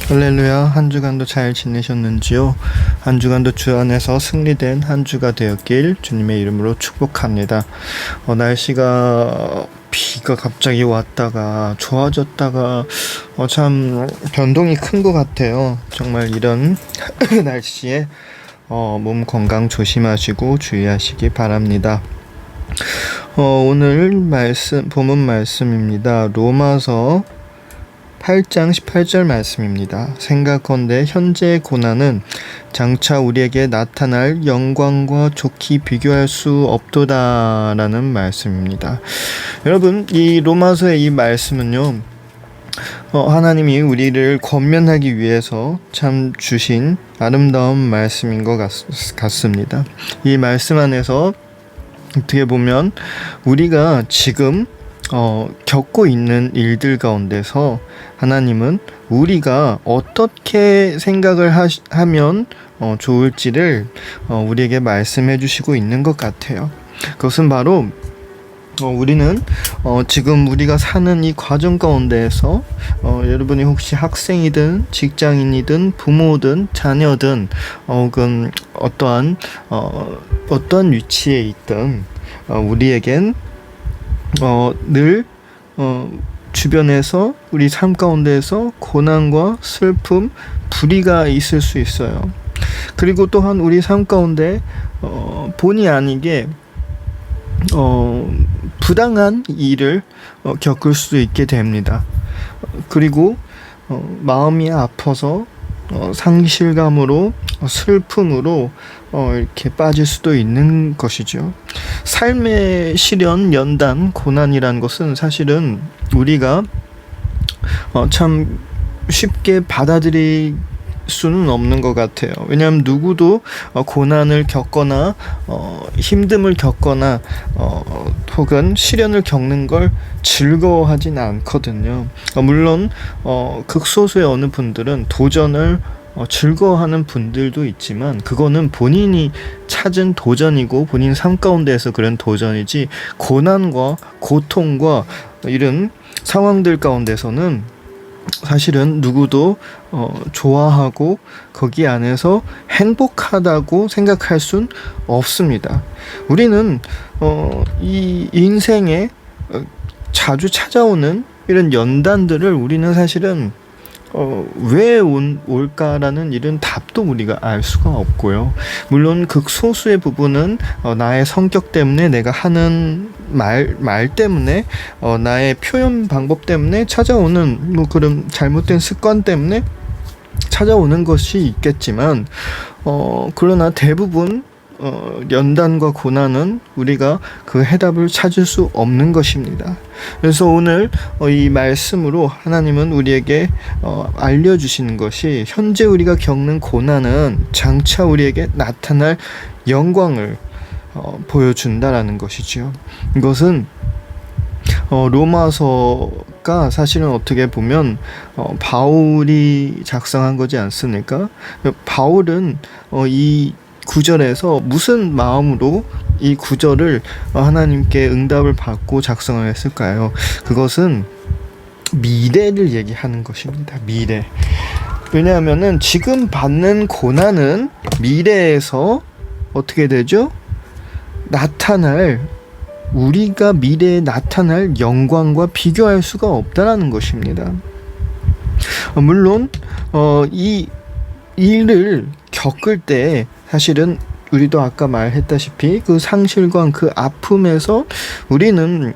할렐루야. 한 주간도 잘 지내셨는지요? 한 주간도 주 안에서 승리된 한 주가 되었길 주님의 이름으로 축복합니다. 날씨가 비가 갑자기 왔다가 좋아졌다가 참 변동이 큰 것 같아요. 정말 이런 날씨에 몸 건강 조심하시고 주의하시기 바랍니다. 오늘 본문 말씀입니다. 로마서 8장 18절 말씀입니다. 생각컨대 현재의 고난은 장차 우리에게 나타날 영광과 좋게 비교할 수 없도다라는 말씀입니다. 여러분, 이 로마서의 이 말씀은요, 하나님이 우리를 권면하기 위해서 참 주신 아름다운 말씀인 것 같습니다. 이 말씀 안에서 어떻게 보면 우리가 지금 겪고 있는 일들 가운데서 하나님은 우리가 어떻게 생각을 하면 좋을지를 우리에게 말씀해 주시고 있는 것 같아요. 그것은 바로 우리는 지금 우리가 사는 이 과정 가운데에서 여러분이 혹시 학생이든 직장인이든 부모든 자녀든 혹은 어떠한 위치에 있든 우리에겐 늘 주변에서 우리 삶 가운데에서 고난과 슬픔, 불의가 있을 수 있어요. 그리고 또한 우리 삶 가운데 본의 아니게 부당한 일을 겪을 수도 있게 됩니다. 그리고 마음이 아파서 상실감으로 슬픔으로 이렇게 빠질 수도 있는 것이죠. 삶의 시련, 연단, 고난이란 것은 사실은 우리가 참 쉽게 받아들일 수는 없는 것 같아요. 왜냐하면 누구도 고난을 겪거나 힘듦을 겪거나 혹은 시련을 겪는 걸 즐거워하진 않거든요. 물론 극소수의 어느 분들은 도전을 즐거워하는 분들도 있지만 그거는 본인이 찾은 도전이고 본인 삶 가운데에서 그런 도전이지, 고난과 고통과 이런 상황들 가운데서는 사실은 누구도 좋아하고 거기 안에서 행복하다고 생각할 순 없습니다. 우리는 이 인생에 자주 찾아오는 이런 연단들을 우리는 사실은 왜 올까라는 이런 답도 우리가 알 수가 없고요. 물론 극소수의 부분은 나의 성격 때문에, 내가 하는 말 때문에, 나의 표현 방법 때문에 찾아오는 그런 잘못된 습관 때문에 찾아오는 것이 있겠지만 그러나 대부분 연단과 고난은 우리가 그 해답을 찾을 수 없는 것입니다. 그래서 오늘 이 말씀으로 하나님은 우리에게 알려주시는 것이, 현재 우리가 겪는 고난은 장차 우리에게 나타날 영광을 보여준다라는 것이지요. 이것은 로마서가 사실은 어떻게 보면 바울이 작성한 거지 않습니까? 바울은 이 구절에서 무슨 마음으로 이 구절을 하나님께 응답을 받고 작성을 했을까요? 그것은 미래를 얘기하는 것입니다. 미래. 왜냐하면은 지금 받는 고난은 미래에서 어떻게 되죠? 우리가 미래에 나타날 영광과 비교할 수가 없다라는 것입니다. 물론 이 일을 겪을 때 사실은 우리도 아까 말했다시피 그 상실과 그 아픔에서 우리는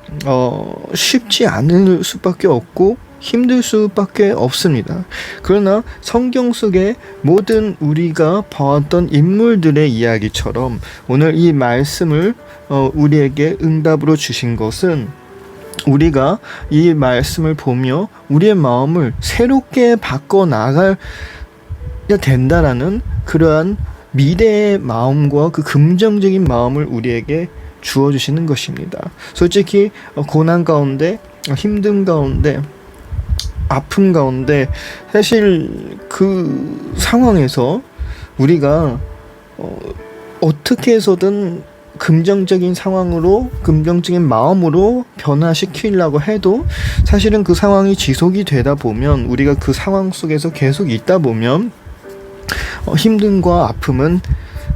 쉽지 않을 수밖에 없고 힘들 수밖에 없습니다. 그러나 성경 속의 모든 우리가 봐왔던 인물들의 이야기처럼 오늘 이 말씀을 우리에게 응답으로 주신 것은, 우리가 이 말씀을 보며 우리의 마음을 새롭게 바꿔 나가야 된다라는 그러한 미래의 마음과 그 긍정적인 마음을 우리에게 주어주시는 것입니다. 솔직히 고난 가운데, 힘듦 가운데, 아픔 가운데 사실 그 상황에서 우리가 어떻게 해서든 긍정적인 상황으로, 긍정적인 마음으로 변화시키려고 해도 사실은 그 상황이 지속이 되다 보면, 우리가 그 상황 속에서 계속 있다 보면 힘듦과 아픔은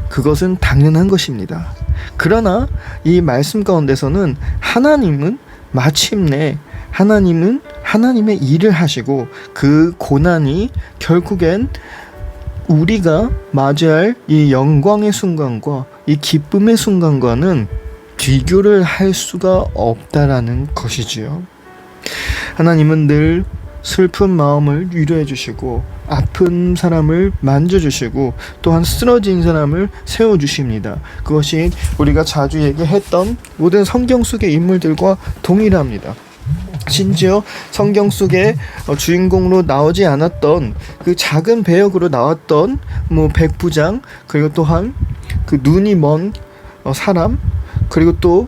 그것은 당연한 것입니다. 그러나 이 말씀 가운데서는 하나님은 마침내 하나님의 일을 하시고, 그 고난이 결국엔 우리가 맞이할 이 영광의 순간과 이 기쁨의 순간과는 비교를 할 수가 없다라는 것이지요. 하나님은 늘 슬픈 마음을 위로해 주시고, 아픈 사람을 만져주시고, 또한 쓰러진 사람을 세워주십니다. 그것이 우리가 자주 얘기했던 모든 성경 속의 인물들과 동일합니다. 심지어 성경 속에 주인공으로 나오지 않았던 그 작은 배역으로 나왔던 백부장, 그리고 또한 그 눈이 먼 사람, 그리고 또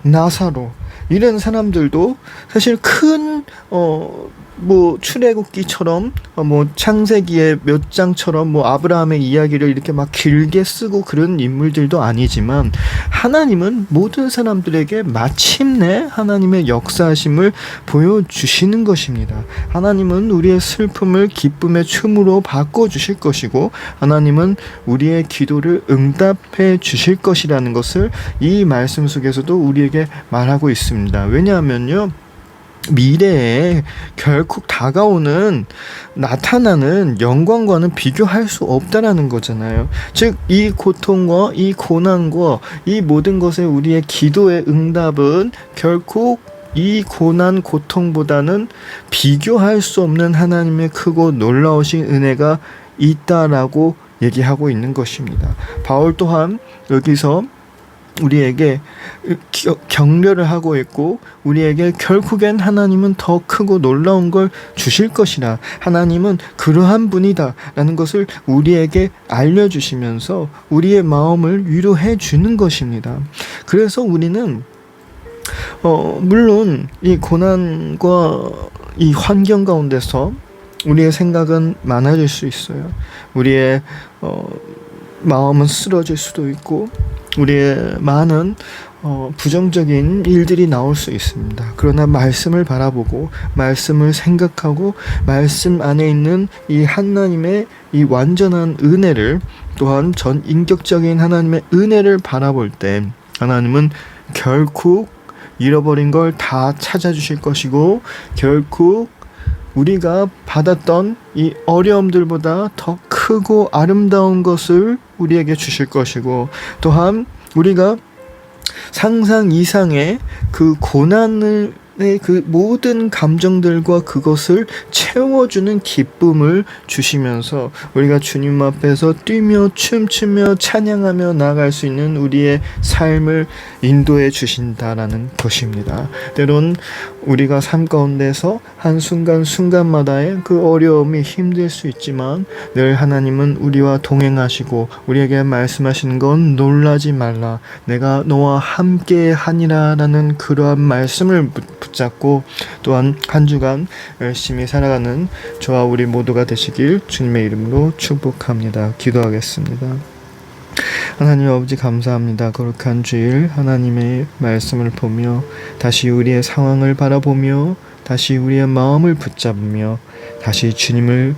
나사로, 이런 사람들도 사실 큰 출애굽기처럼 창세기의 몇 장처럼 아브라함의 이야기를 이렇게 막 길게 쓰고 그런 인물들도 아니지만, 하나님은 모든 사람들에게 마침내 하나님의 역사하심을 보여주시는 것입니다. 하나님은 우리의 슬픔을 기쁨의 춤으로 바꿔주실 것이고, 하나님은 우리의 기도를 응답해 주실 것이라는 것을 이 말씀 속에서도 우리에게 말하고 있습니다. 왜냐하면요, 미래에 결국 나타나는 영광과는 비교할 수 없다라는 거잖아요. 즉, 이 고통과 이 고난과 이 모든 것에 우리의 기도의 응답은 결국 이 고난 고통보다는 비교할 수 없는 하나님의 크고 놀라우신 은혜가 있다라고 얘기하고 있는 것입니다. 바울 또한 여기서 우리에게 격려를 하고 있고, 우리에게 결국엔 하나님은 더 크고 놀라운 걸 주실 것이라, 하나님은 그러한 분이다 라는 것을 우리에게 알려주시면서 우리의 마음을 위로해 주는 것입니다. 그래서 우리는 물론 이 고난과 이 환경 가운데서 우리의 생각은 많아질 수 있어요. 우리의 마음은 쓰러질 수도 있고, 우리의 많은 부정적인 일들이 나올 수 있습니다. 그러나 말씀을 바라보고, 말씀을 생각하고, 말씀 안에 있는 이 하나님의 이 완전한 은혜를, 또한 전 인격적인 하나님의 은혜를 바라볼 때, 하나님은 결국 잃어버린 걸 다 찾아주실 것이고, 결국 우리가 받았던 이 어려움들보다 더 크고 아름다운 것을 우리에게 주실 것이고, 또한 우리가 상상 이상의 그 고난의 그 모든 감정들과 그것을 채워주는 기쁨을 주시면서 우리가 주님 앞에서 뛰며 춤추며 찬양하며 나아갈 수 있는 우리의 삶을 인도해 주신다라는 것입니다. 때론 우리가 삶 가운데서 한순간순간마다의 그 어려움이 힘들 수 있지만, 늘 하나님은 우리와 동행하시고 우리에게 말씀하시는 건 놀라지 말라, 내가 너와 함께 하니라 라는 그러한 말씀을 붙잡고, 또한 한 주간 열심히 살아가는 저와 우리 모두가 되시길 주님의 이름으로 축복합니다. 기도하겠습니다. 하나님 아버지, 감사합니다. 거룩한 주일 하나님의 말씀을 보며 다시 우리의 상황을 바라보며 다시 우리의 마음을 붙잡으며 다시 주님을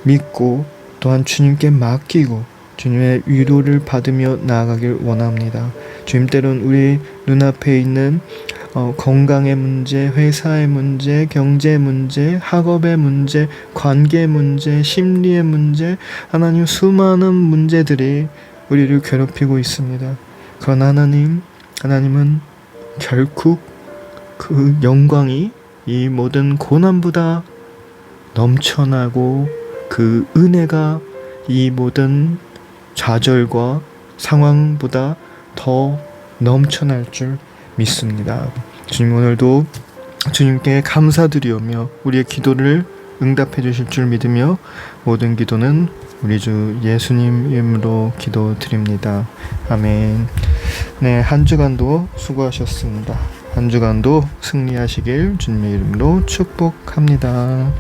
믿고, 또한 주님께 맡기고 주님의 위로를 받으며 나아가길 원합니다. 주님, 때론 우리 눈앞에 있는 건강의 문제, 회사의 문제, 경제 문제, 학업의 문제, 관계 문제, 심리의 문제, 하나님 수많은 문제들이 우리를 괴롭히고 있습니다. 그러나 하나님은 결국 그 영광이 이 모든 고난보다 넘쳐나고, 그 은혜가 이 모든 좌절과 상황보다 더 넘쳐날 줄 믿습니다. 주님, 오늘도 주님께 감사드리오며 우리의 기도를 응답해 주실 줄 믿으며, 모든 기도는 우리 주 예수님 이름으로 기도드립니다. 아멘. 네, 한 주간도 수고하셨습니다. 한 주간도 승리하시길 주님의 이름으로 축복합니다.